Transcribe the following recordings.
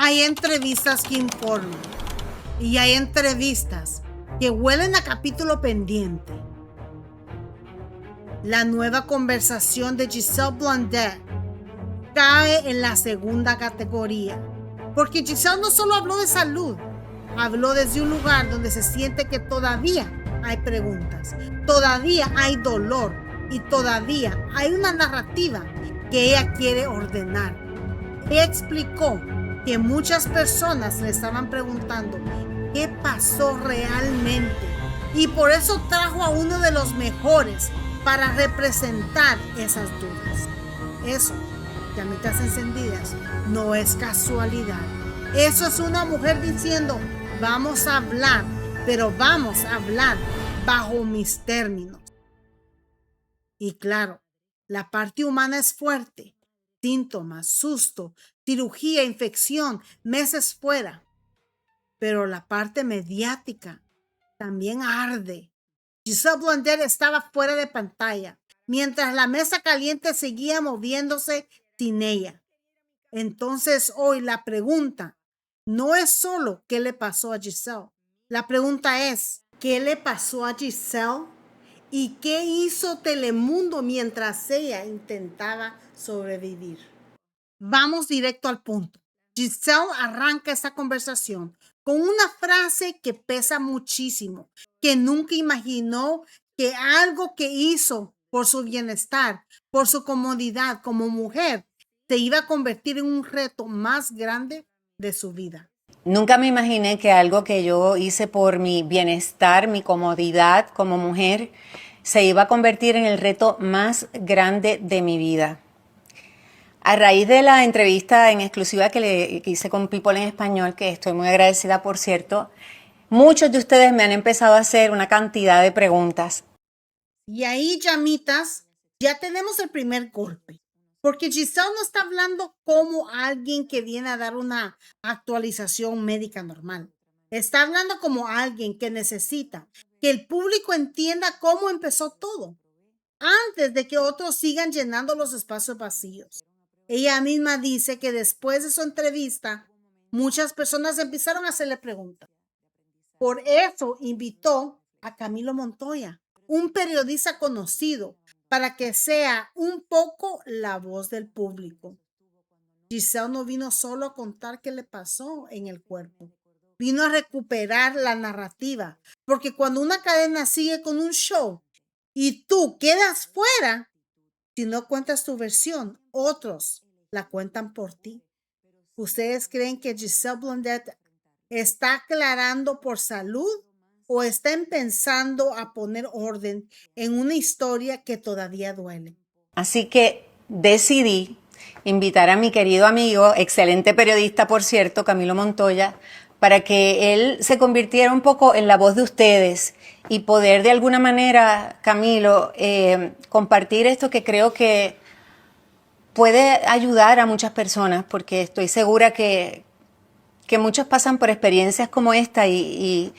Hay entrevistas que informan y hay entrevistas que huelen a capítulo pendiente. La nueva conversación de Giselle Blondet cae en la segunda categoría, porque Giselle no solo habló de salud, habló desde un lugar donde se siente que todavía hay preguntas, todavía hay dolor y todavía hay una narrativa que ella quiere ordenar. Ella explicó que muchas personas le estaban preguntando qué pasó realmente y por eso trajo a uno de los mejores para representar esas dudas. Eso, llamitas encendidas, no es casualidad. Eso es una mujer diciendo, vamos a hablar, pero vamos a hablar bajo mis términos. Y claro, la parte humana es fuerte. Síntomas, susto, cirugía, infección, meses fuera. Pero la parte mediática también arde. Giselle Blondet estaba fuera de pantalla, mientras la mesa caliente seguía moviéndose sin ella. Entonces hoy la pregunta no es solo qué le pasó a Giselle. La pregunta es, ¿qué le pasó a Giselle? ¿Y qué hizo Telemundo mientras ella intentaba sobrevivir? Vamos directo al punto. Giselle arranca esta conversación con una frase que pesa muchísimo, que nunca imaginó que algo que hizo por su bienestar, por su comodidad como mujer, se iba a convertir en un reto más grande de su vida. Nunca me imaginé que algo que yo hice por mi bienestar, mi comodidad como mujer, se iba a convertir en el reto más grande de mi vida. A raíz de la entrevista en exclusiva que hice con People en Español, que estoy muy agradecida por cierto, muchos de ustedes me han empezado a hacer una cantidad de preguntas. Y ahí, llamitas, ya tenemos el primer golpe. Porque Giselle no está hablando como alguien que viene a dar una actualización médica normal. Está hablando como alguien que necesita que el público entienda cómo empezó todo, antes de que otros sigan llenando los espacios vacíos. Ella misma dice que después de su entrevista, muchas personas empezaron a hacerle preguntas. Por eso invitó a Camilo Montoya, un periodista conocido, para que sea un poco la voz del público. Giselle no vino solo a contar qué le pasó en el cuerpo, vino a recuperar la narrativa, porque cuando una cadena sigue con un show y tú quedas fuera, si no cuentas tu versión, otros la cuentan por ti. ¿Ustedes creen que Giselle Blondet está aclarando por salud o está empezando a poner orden en una historia que todavía duele? Así que decidí invitar a mi querido amigo, excelente periodista por cierto, Camilo Montoya, para que él se convirtiera un poco en la voz de ustedes y poder de alguna manera, Camilo, compartir esto que creo que puede ayudar a muchas personas, porque estoy segura que muchos pasan por experiencias como esta y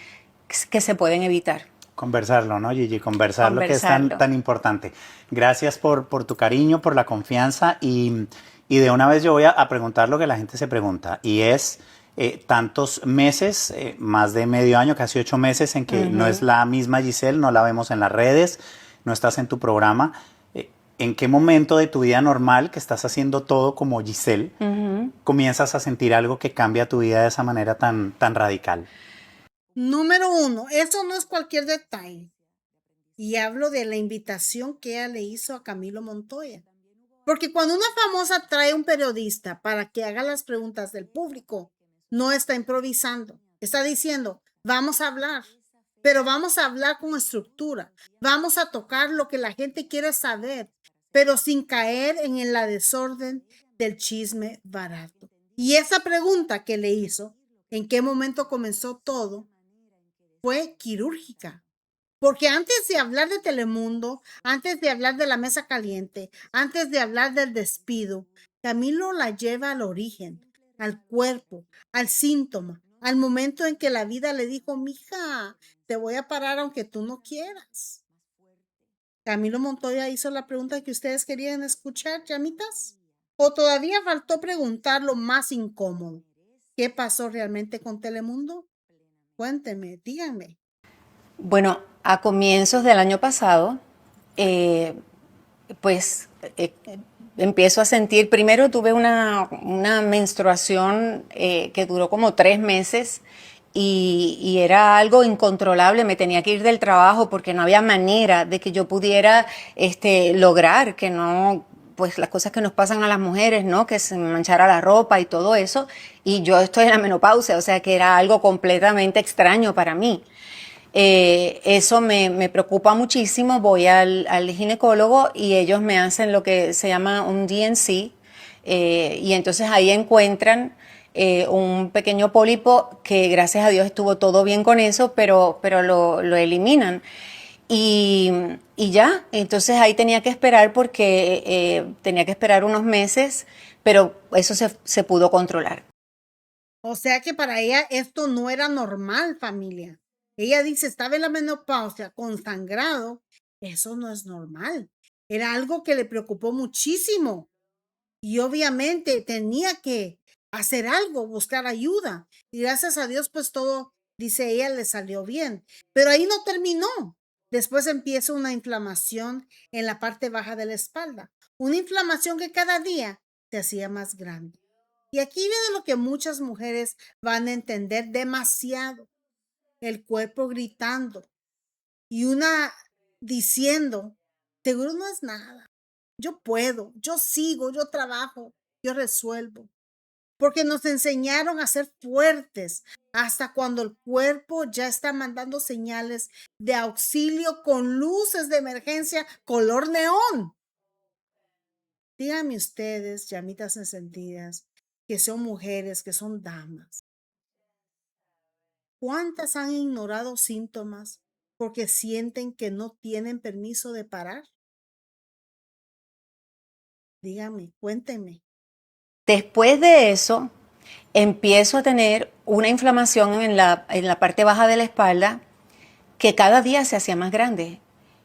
que se pueden evitar. Conversarlo, ¿no, Gigi? Conversarlo, que es tan importante. Gracias por tu cariño, por la confianza y de una vez yo voy a preguntar lo que la gente se pregunta y es tantos meses, más de medio año, casi 8 meses en que no es la misma Giselle, no la vemos en las redes, no estás en tu programa. ¿En qué momento de tu vida normal, que estás haciendo todo como Giselle, comienzas a sentir algo que cambia tu vida de esa manera tan radical? Número 1, eso no es cualquier detalle. Y hablo de la invitación que ella le hizo a Camilo Montoya. Porque cuando una famosa trae a un periodista para que haga las preguntas del público, no está improvisando. Está diciendo, vamos a hablar, pero vamos a hablar con estructura. Vamos a tocar lo que la gente quiere saber, pero sin caer en la desorden del chisme barato. Y esa pregunta que le hizo, ¿en qué momento comenzó todo?, fue quirúrgica. Porque antes de hablar de Telemundo, antes de hablar de la mesa caliente, antes de hablar del despido, Camilo la lleva al origen, al cuerpo, al síntoma, al momento en que la vida le dijo, mija, te voy a parar aunque tú no quieras. Camilo Montoya hizo la pregunta que ustedes querían escuchar, llamitas. ¿O todavía faltó preguntar lo más incómodo? ¿Qué pasó realmente con Telemundo? Cuénteme, díganme. Bueno, a comienzos del año pasado, pues empiezo a sentir, primero tuve una menstruación que duró como 3 meses y era algo incontrolable, me tenía que ir del trabajo porque no había manera de que yo pudiera lograr que no, pues las cosas que nos pasan a las mujeres, ¿no? Que se me manchara la ropa y todo eso, y yo estoy en la menopausia, o sea que era algo completamente extraño para mí. Eso me preocupa muchísimo. Voy al ginecólogo y ellos me hacen lo que se llama un D&C, y entonces ahí encuentran un pequeño pólipo que gracias a Dios estuvo todo bien con eso, pero lo eliminan. Y, y ya, entonces ahí tenía que esperar porque tenía que esperar unos meses, pero eso se pudo controlar. O sea que para ella esto no era normal, familia. Ella dice, estaba en la menopausia con sangrado. Eso no es normal. Era algo que le preocupó muchísimo. Y obviamente tenía que hacer algo, buscar ayuda. Y gracias a Dios, pues todo, dice ella, le salió bien. Pero ahí no terminó. Después empieza una inflamación en la parte baja de la espalda. Una inflamación que cada día se hacía más grande. Y aquí viene lo que muchas mujeres van a entender demasiado. El cuerpo gritando y una diciendo, seguro no es nada. Yo puedo, yo sigo, yo trabajo, yo resuelvo. Porque nos enseñaron a ser fuertes hasta cuando el cuerpo ya está mandando señales de auxilio con luces de emergencia color neón. Díganme ustedes, llamitas encendidas, que son mujeres, que son damas. ¿Cuántas han ignorado síntomas porque sienten que no tienen permiso de parar? Díganme, cuéntenme. Después de eso, empiezo a tener una inflamación en la parte baja de la espalda que cada día se hacía más grande.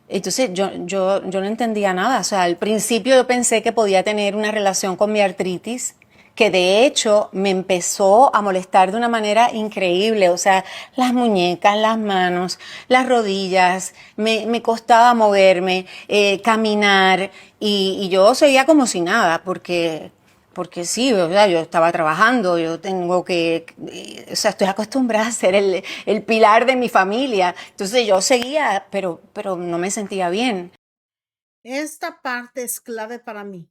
Entonces yo no entendía nada. O sea, al principio yo pensé que podía tener una relación con mi artritis, que de hecho me empezó a molestar de una manera increíble. O sea, las muñecas, las manos, las rodillas, me costaba moverme, caminar, y yo seguía como si nada, porque sí, o sea, yo estaba trabajando, yo tengo que, o sea, estoy acostumbrada a ser el pilar de mi familia. Entonces yo seguía, pero no me sentía bien. Esta parte es clave para mí.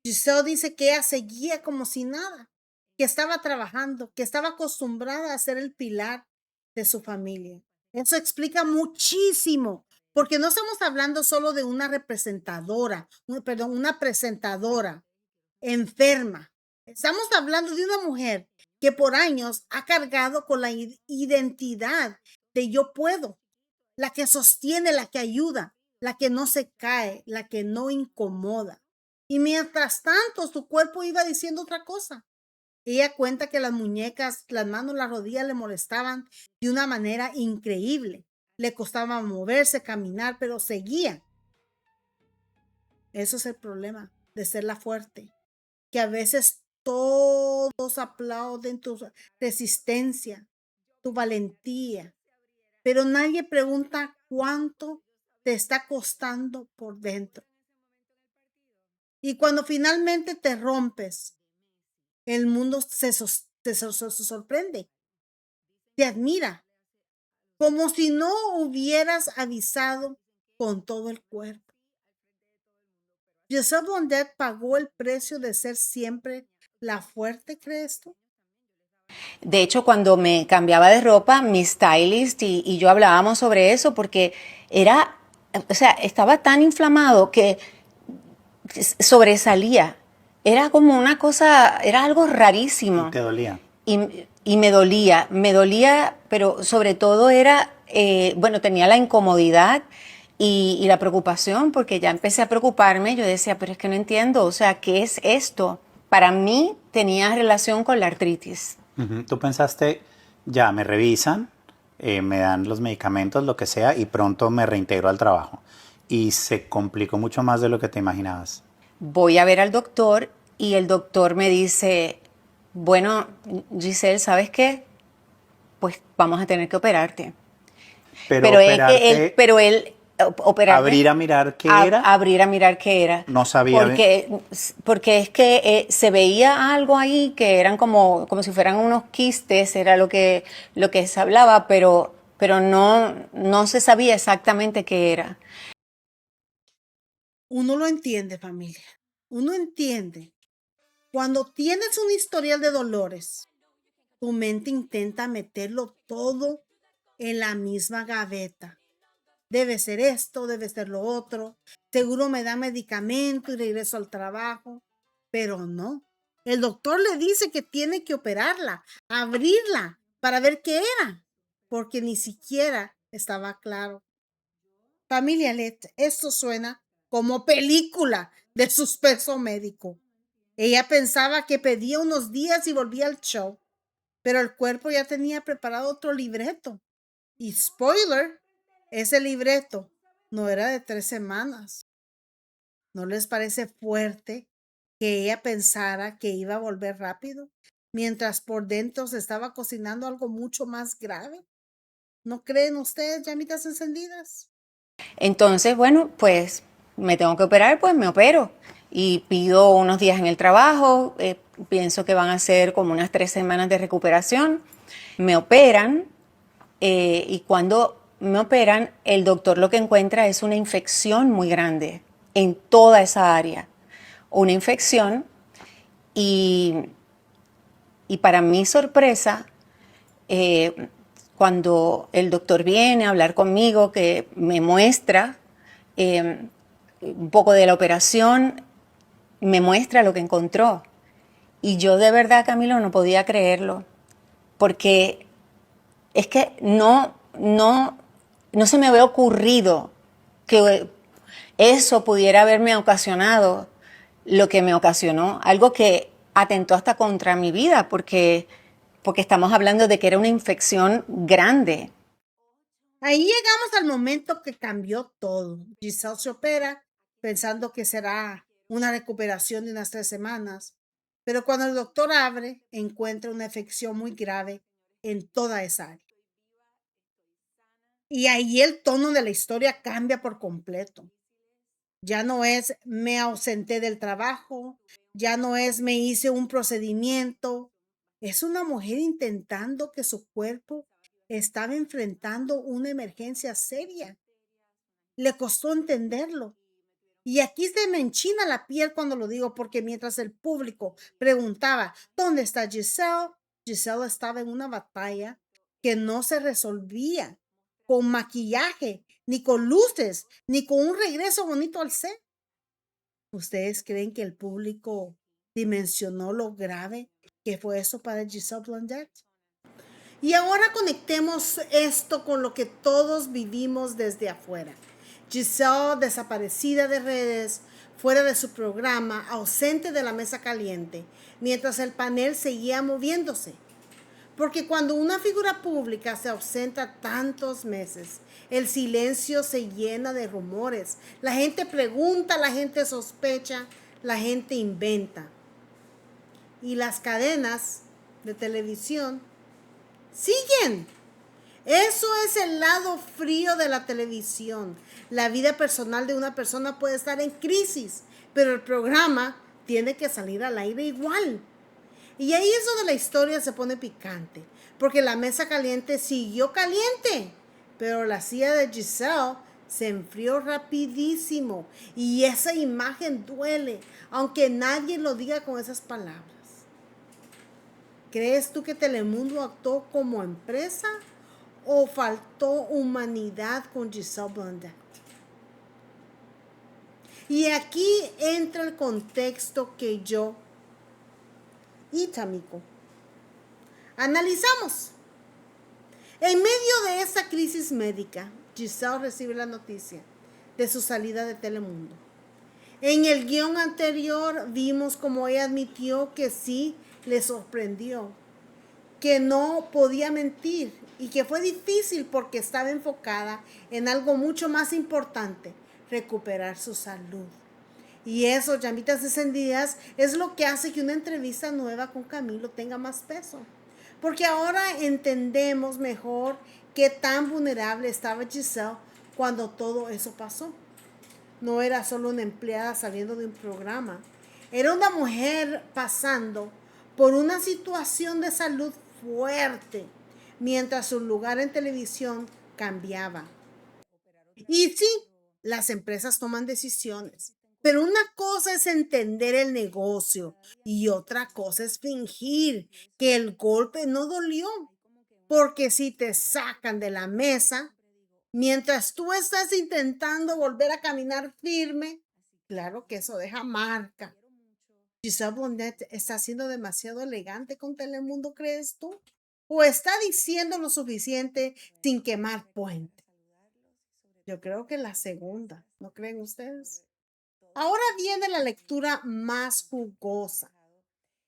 Giselle dice que ella seguía como si nada, que estaba trabajando, que estaba acostumbrada a ser el pilar de su familia. Eso explica muchísimo, porque no estamos hablando solo de una representadora, una presentadora enferma. Estamos hablando de una mujer que por años ha cargado con la identidad de yo puedo, la que sostiene, la que ayuda, la que no se cae, la que no incomoda. Y mientras tanto, su cuerpo iba diciendo otra cosa. Ella cuenta que las muñecas, las manos, las rodillas le molestaban de una manera increíble. Le costaba moverse, caminar, pero seguía. Eso es el problema de ser la fuerte. Que a veces todos aplauden tu resistencia, tu valentía, pero nadie pregunta cuánto te está costando por dentro. Y cuando finalmente te rompes, el mundo se sorprende, te admira, como si no hubieras avisado con todo el cuerpo. Giselle Blondet pagó el precio de ser siempre la fuerte, ¿crees tú? De hecho, cuando me cambiaba de ropa, mi stylist y yo hablábamos sobre eso porque o sea, estaba tan inflamado que sobresalía. Era como una cosa, era algo rarísimo. ¿Y te dolía? Y me dolía, pero sobre todo era, bueno, tenía la incomodidad y la preocupación, porque ya empecé a preocuparme. Yo decía, pero es que no entiendo, o sea, ¿qué es esto? Para mí tenía relación con la artritis. Tú pensaste, ya me revisan, me dan los medicamentos, lo que sea, y pronto me reintegro al trabajo. Y se complicó mucho más de lo que te imaginabas. Voy a ver al doctor y el doctor me dice, bueno, Giselle, ¿sabes qué? Pues vamos a tener que operarte. Pero él operarme, abrir a mirar qué era. Abrir a mirar qué era. No sabía. Porque es que se veía algo ahí que eran como si fueran unos quistes, era lo que se hablaba, pero no se sabía exactamente qué era. Uno lo entiende, familia. Uno entiende. Cuando tienes un historial de dolores, tu mente intenta meterlo todo en la misma gaveta. Debe ser esto, debe ser lo otro. Seguro me da medicamento y regreso al trabajo. Pero no. El doctor le dice que tiene que operarla, abrirla para ver qué era, porque ni siquiera estaba claro. Familia Let, esto suena como película de suspenso médico. Ella pensaba que pedía unos días y volvía al show, pero el cuerpo ya tenía preparado otro libreto. Y spoiler, ese libreto no era de 3 semanas. ¿No les parece fuerte que ella pensara que iba a volver rápido, mientras por dentro se estaba cocinando algo mucho más grave? ¿No creen ustedes, llamitas encendidas? Entonces, bueno, pues me tengo que operar, pues me opero. Y pido unos días en el trabajo, pienso que van a ser como unas 3 semanas de recuperación. Me operan y cuando me operan, el doctor lo que encuentra es una infección muy grande en toda esa área. Una infección y para mi sorpresa, cuando el doctor viene a hablar conmigo, que me muestra un poco de la operación, me muestra lo que encontró. Y yo de verdad, Camilo, no podía creerlo, porque es que no se me había ocurrido que eso pudiera haberme ocasionado lo que me ocasionó, algo que atentó hasta contra mi vida, porque estamos hablando de que era una infección grande. Ahí llegamos al momento que cambió todo. Giselle se opera pensando que será una recuperación de unas 3 semanas, pero cuando el doctor abre, encuentra una infección muy grave en toda esa área. Y ahí el tono de la historia cambia por completo. Ya no es me ausenté del trabajo, ya no es me hice un procedimiento. Es una mujer intentando que su cuerpo estaba enfrentando una emergencia seria. Le costó entenderlo. Y aquí se me enchina la piel cuando lo digo, porque mientras el público preguntaba, ¿dónde está Giselle? Giselle estaba en una batalla que no se resolvía con maquillaje, ni con luces, ni con un regreso bonito al set. ¿Ustedes creen que el público dimensionó lo grave que fue eso para Giselle Blondet? Y ahora conectemos esto con lo que todos vivimos desde afuera. Giselle desaparecida de redes, fuera de su programa, ausente de la mesa caliente, mientras el panel seguía moviéndose. Porque cuando una figura pública se ausenta tantos meses, el silencio se llena de rumores. La gente pregunta, la gente sospecha, la gente inventa. Y las cadenas de televisión siguen. Eso es el lado frío de la televisión. La vida personal de una persona puede estar en crisis, pero el programa tiene que salir al aire igual. Y ahí es donde la historia se pone picante, porque la mesa caliente siguió caliente, pero la silla de Giselle se enfrió rapidísimo y esa imagen duele, aunque nadie lo diga con esas palabras. ¿Crees tú que Telemundo actuó como empresa o faltó humanidad con Giselle Blondet? Y aquí entra el contexto que yo y Tamiko analizamos. En medio de esa crisis médica, Giselle recibe la noticia de su salida de Telemundo. En el guión anterior vimos como ella admitió que sí le sorprendió, que no podía mentir y que fue difícil porque estaba enfocada en algo mucho más importante, recuperar su salud. Y eso, llamitas encendidas, es lo que hace que una entrevista nueva con Camilo tenga más peso. Porque ahora entendemos mejor qué tan vulnerable estaba Giselle cuando todo eso pasó. No era solo una empleada saliendo de un programa. Era una mujer pasando por una situación de salud fuerte, mientras su lugar en televisión cambiaba. Y sí, las empresas toman decisiones, pero una cosa es entender el negocio y otra cosa es fingir que el golpe no dolió. Porque si te sacan de la mesa, mientras tú estás intentando volver a caminar firme, claro que eso deja marca. Giselle Blondet está siendo demasiado elegante con Telemundo, ¿crees tú? ¿O está diciendo lo suficiente sin quemar puente? Yo creo que la segunda, ¿no creen ustedes? Ahora viene la lectura más jugosa.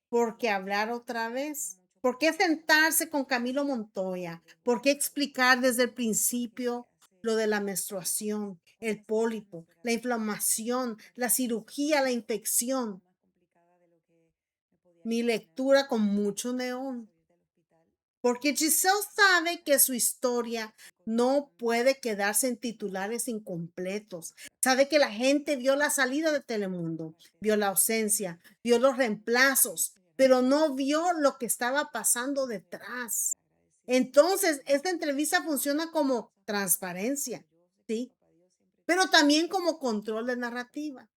¿Por qué hablar otra vez? ¿Por qué sentarse con Camilo Montoya? ¿Por qué explicar desde el principio lo de la menstruación, el pólipo, la inflamación, la cirugía, la infección? Mi lectura con mucho neón. Porque Giselle sabe que su historia no puede quedarse en titulares incompletos. Sabe que la gente vio la salida de Telemundo, vio la ausencia, vio los reemplazos, pero no vio lo que estaba pasando detrás. Entonces, esta entrevista funciona como transparencia, ¿sí? Pero también como control de narrativa.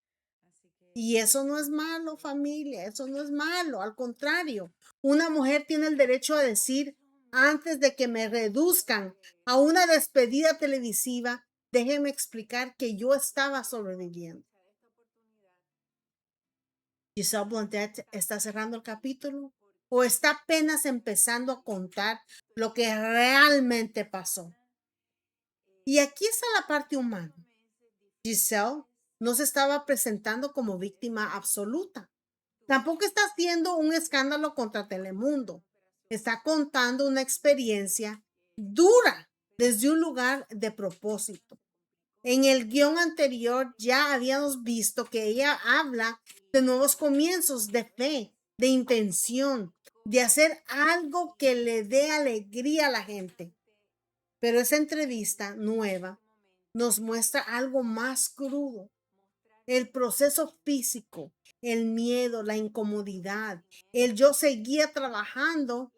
Y eso no es malo, familia, eso no es malo, al contrario, una mujer tiene el derecho a decir, antes de que me reduzcan a una despedida televisiva, déjeme explicar que yo estaba sobreviviendo. Giselle Blondet está cerrando el capítulo o está apenas empezando a contar lo que realmente pasó. Y aquí está la parte humana. Giselle no se estaba presentando como víctima absoluta. Tampoco está haciendo un escándalo contra Telemundo. Está contando una experiencia dura desde un lugar de propósito. En el guión anterior ya habíamos visto que ella habla de nuevos comienzos, de fe, de intención, de hacer algo que le dé alegría a la gente. Pero esa entrevista nueva nos muestra algo más crudo. El proceso físico, el miedo, la incomodidad, el yo seguía trabajando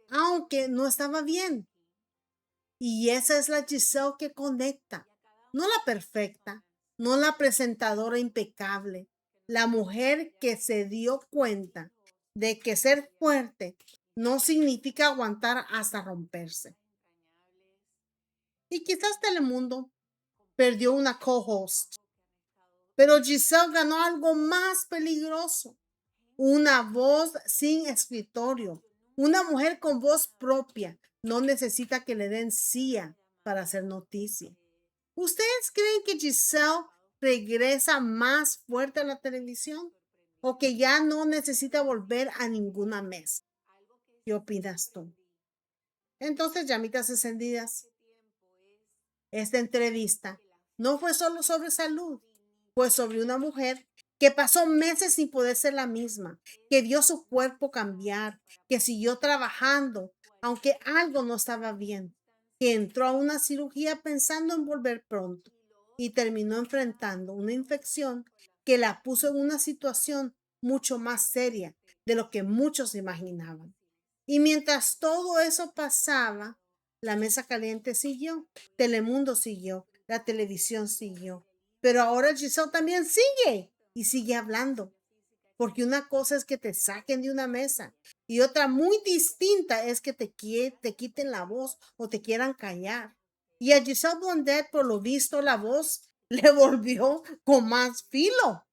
aunque no estaba bien. Y esa es la Giselle que conecta, no la perfecta, no la presentadora impecable, la mujer que se dio cuenta de que ser fuerte no significa aguantar hasta romperse. Y quizás Telemundo perdió una co-host, pero Giselle ganó algo más peligroso. Una voz sin escritorio. Una mujer con voz propia. No necesita que le den silla para hacer noticia. ¿Ustedes creen que Giselle regresa más fuerte a la televisión? ¿O que ya no necesita volver a ninguna mesa? ¿Qué opinas tú? Entonces, llamitas encendidas, esta entrevista no fue solo sobre salud, fue sobre una mujer que pasó meses sin poder ser la misma, que vio su cuerpo cambiar, que siguió trabajando, aunque algo no estaba bien, que entró a una cirugía pensando en volver pronto y terminó enfrentando una infección que la puso en una situación mucho más seria de lo que muchos imaginaban. Y mientras todo eso pasaba, la mesa caliente siguió, Telemundo siguió, la televisión siguió. Pero ahora Giselle también sigue y sigue hablando. Porque una cosa es que te saquen de una mesa y otra muy distinta es que te quiten la voz o te quieran callar. Y a Giselle Blondet, por lo visto, la voz le volvió con más filo.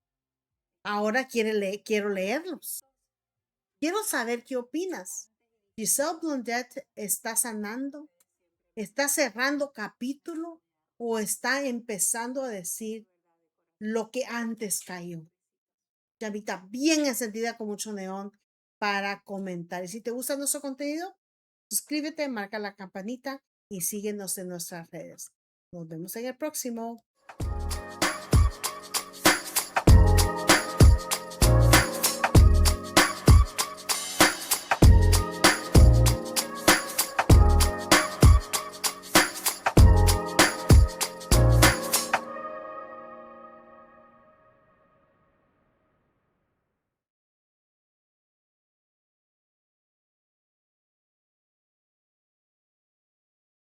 Ahora quiero leerlos. Quiero saber qué opinas. Giselle Blondet está sanando, está cerrando capítulo o está empezando a decir lo que antes cayó. Llamita bien encendida con mucho neón para comentar. Y si te gusta nuestro contenido, suscríbete, marca la campanita y síguenos en nuestras redes. Nos vemos en el próximo.